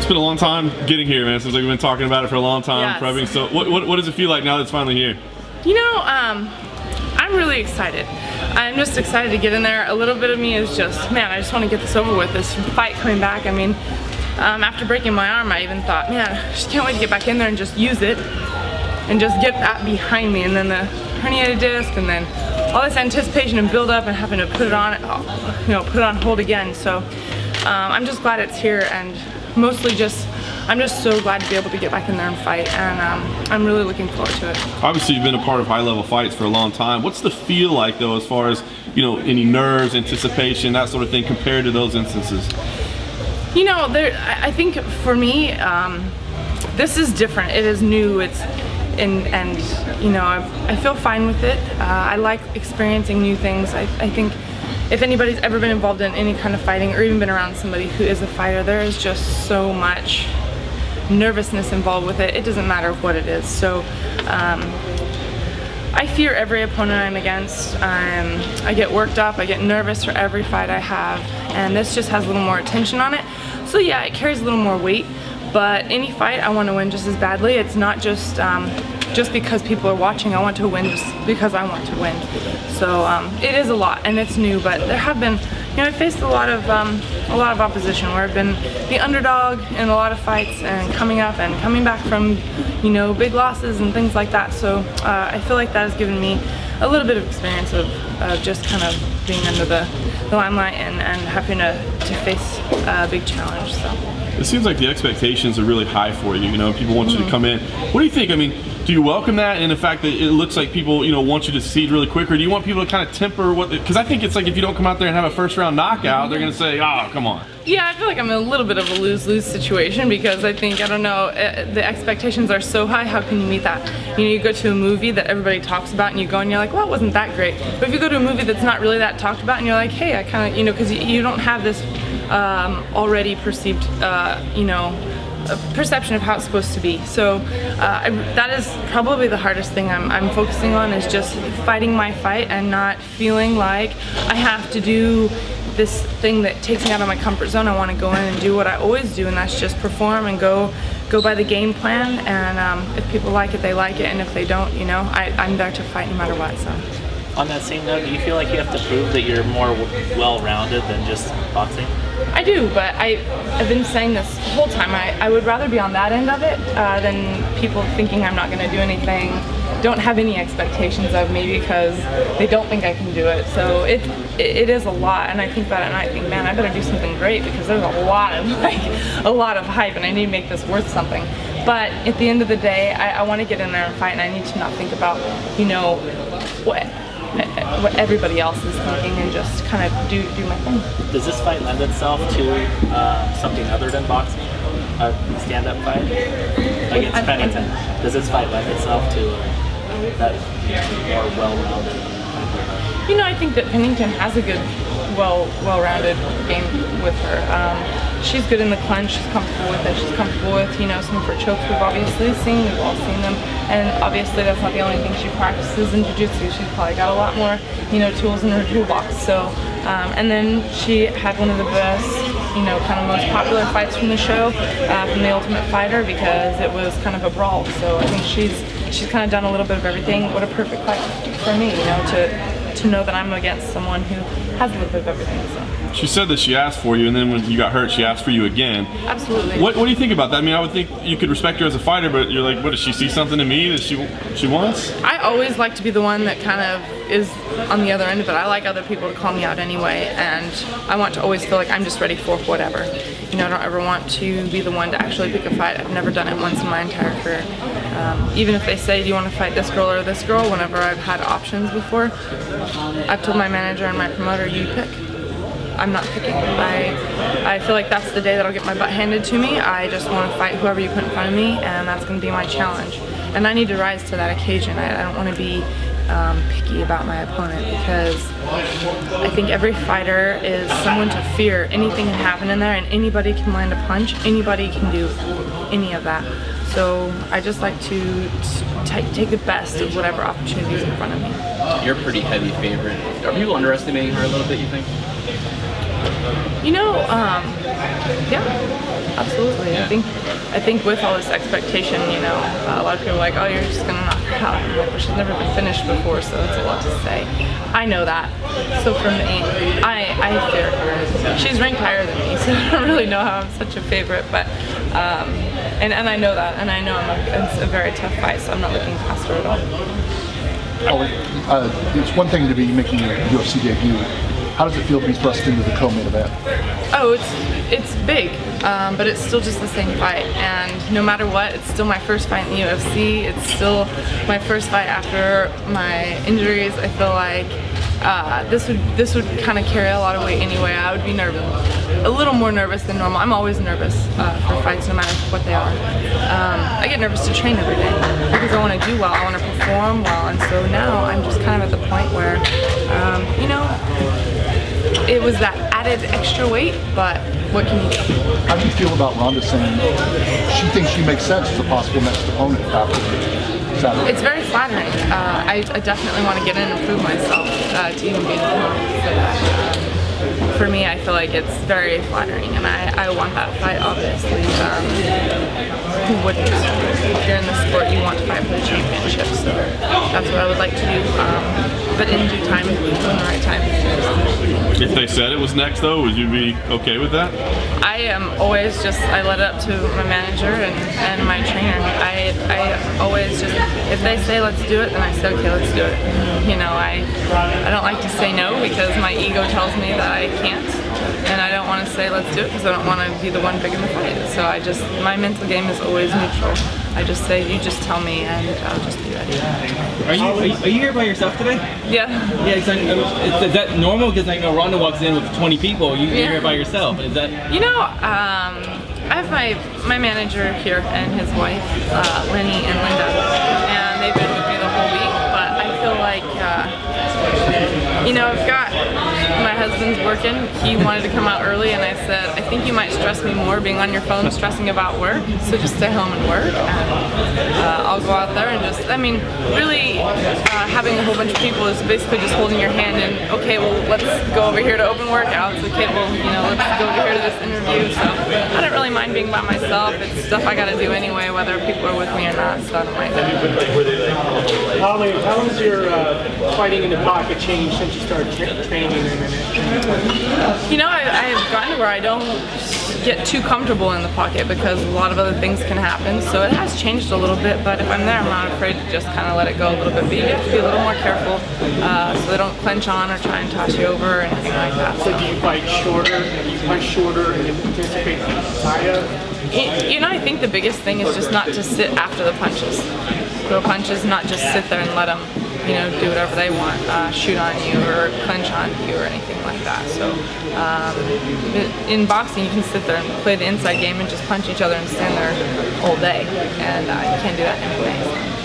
It's been a long time getting here, man. Seems like we've been talking about it for a long time, Yes. prepping. So what does it feel like now that it's finally here? You know, I'm really excited. I'm just excited to get in there. A little bit of me is just, man, I just want to get this over with, this fight coming back. I mean, after breaking my arm, I even thought, man, I just can't wait to get back in there and just use it and just get that behind me. And then the herniated disc, and then all this anticipation and build up and having to put it on, put it on hold again. So I'm just glad it's here, and mostly I'm just so glad to be able to get back in there and fight, and I'm really looking forward to it. Obviously, you've been a part of high-level fights for a long time. What's the feel like, though, as far as, any nerves, anticipation, that sort of thing, compared to those instances? You know, I think for me, this is different. It is new. I feel fine with it. I like experiencing new things. I think if anybody's ever been involved in any kind of fighting, or even been around somebody who is a fighter, there is just so much nervousness involved with it. It doesn't matter what it is. So I fear every opponent I'm against. I get worked up, I get nervous for every fight I have, and this just has a little more attention on it. So yeah, it carries a little more weight, but any fight I want to win just as badly. It's not just because people are watching. I want to win just because I want to win. So it is a lot, and it's new, but there have been, I faced a lot of opposition where I've been the underdog in a lot of fights, and coming up and coming back from, big losses and things like that. So I feel like that has given me a little bit of experience of just kind of being under the limelight and having to face a big challenge. So it seems like the expectations are really high for you. People want you to come in. What do you think? I mean, do you welcome that, and the fact that it looks like people, want you to succeed really quick, or do you want people to kind of temper what? Because I think it's like if you don't come out there and have a first-round knockout, they're gonna say, "Oh, come on." Yeah, I feel like I'm in a little bit of a lose-lose situation, because I think, I don't know, the expectations are so high. How can you meet that? You go to a movie that everybody talks about, and you go and you're like, well, it wasn't that great. But if you go to a movie that's not really that talked about, and you're like, hey, I kind of, because you don't have this already perceived, a perception of how it's supposed to be. So that is probably the hardest thing I'm focusing on, is just fighting my fight and not feeling like I have to do this thing that takes me out of my comfort zone. I want to go in and do what I always do, and that's just perform and go by the game plan. And if people like it, they like it, and if they don't, I'm there to fight no matter what. So. On that same note, do you feel like you have to prove that you're more well-rounded than just boxing? I do, but I've been saying this whole time. I would rather be on that end of it than people thinking I'm not going to do anything, don't have any expectations of me because they don't think I can do it. So it is a lot, and I think about it and I think, man, I better do something great, because there's a lot of hype, and I need to make this worth something. But at the end of the day, I want to get in there and fight, and I need to not think about, what everybody else is thinking, and just kind of do my thing. Does this fight lend itself to something other than boxing? A stand-up fight against Pennington? Does this fight lend itself to that more well-rounded? I think that Pennington has a good, well-rounded game with her. She's good in the clinch. She's comfortable with it. She's comfortable with, some of her chokes we've obviously seen. We've all seen them. And obviously that's not the only thing she practices in jiu-jitsu. She's probably got a lot more, tools in her toolbox. So, and then she had one of the best, kind of most popular fights from the show, from The Ultimate Fighter, because it was kind of a brawl. So I think she's kind of done a little bit of everything. What a perfect fight for me, to know that I'm against someone who has a little bit of everything. So. She said that she asked for you, and then when you got hurt, she asked for you again. Absolutely. What do you think about that? I mean, I would think you could respect her as a fighter, but you're like, what, does she see something in me that she wants? I always like to be the one that kind of is on the other end of it. I like other people to call me out anyway, and I want to always feel like I'm just ready for whatever. I don't ever want to be the one to actually pick a fight. I've never done it once in my entire career. Even if they say, do you want to fight this girl or this girl, whenever I've had options before, I've told my manager and my promoter, you pick. I'm not picking. I feel like that's the day that I'll get my butt handed to me. I just want to fight whoever you put in front of me, and that's going to be my challenge. And I need to rise to that occasion. I don't want to be picky about my opponent, because I think every fighter is someone to fear. Anything can happen in there, and anybody can land a punch. Anybody can do any of that. So I just like to take the best of whatever opportunity is in front of me. You're a pretty heavy favorite. Are people underestimating her a little bit, you think? Yeah. absolutely. Yeah. I think with all this expectation, you know, a lot of people are like, oh, you're just gonna knock her out. I'm like, well, she's never been finished before, so it's a lot to say. I know that. So for me, I fear her. She's ranked higher than me, so I don't really know how I'm such a favorite, but and I know that, and I know it's a very tough fight, so I'm not looking past her at all. It's one thing to be making your UFC debut. How does it feel to be thrust into the co-main event? Oh, it's big, but it's still just the same fight, and no matter what, it's still my first fight in the UFC. It's still my first fight after my injuries. I feel like this would kind of carry a lot of weight anyway. I would be nervous, a little more nervous than normal. I'm always nervous for fights, no matter what they are. I get nervous to train every day because I want to do well, I want to perform well, and so now I'm just kind of at the point where, you know, it was that added extra weight, but what can you do? How do you feel about Ronda saying she thinks she makes sense as a possible next opponent after Saturday? It's very flattering. I definitely want to get in and prove myself to even be the opponent for that. For me, I feel like it's very flattering, and I want that fight, obviously. Who wouldn't? If you're in the sport, you want to fight for the championship, so that's what I would like to do. But in due time, when the right time. If they said it was next, though, would you be okay with that? I am always just, I let it up to my manager and my trainer. I always just, if they say let's do it, then I say okay, let's do it. You know, I don't like to say no because my ego tells me that I can't, and I don't want to say let's do it because I don't want to be the one big in the fight. So my mental game is always neutral. I just say, you just tell me and I'll just be ready. Are you here by yourself today? Yeah. Yeah, is that normal? Because I know Ronda walks in with 20 people. You're here by yourself. Is that? You know, I have my manager here and his wife, Lenny and Linda, and they've been with me the whole week. But I feel like, you know, I've got my husband's working. He wanted to come out early, and I said, I think you might stress me more being on your phone stressing about work, so just stay home and work. And I'll go out there and just, I mean, really having a whole bunch of people is basically just holding your hand and, okay, well, let's go over here to open workouts. Okay, well, you know, let's go over here to this interview. So I don't really mind being by myself. It's stuff I got to do anyway, whether people are with me or not, so I don't mind it. How has your fighting in the pocket changed since you started training in it? You know, I've gotten to where I don't get too comfortable in the pocket because a lot of other things can happen. So it has changed a little bit, but if I'm there, I'm not afraid to just kind of let it go a little bit. But you have to be a little more careful so they don't clench on or try and toss you over or anything like that. So do you fight shorter? Do you punch shorter and anticipate higher? You know, I think the biggest thing is just not to sit after the punches. Throw punches, not just sit there and let them, you know, do whatever they want, shoot on you or clench on you or anything like that. So in boxing, you can sit there and play the inside game and just punch each other and stand there all day, and you can't do that anyway.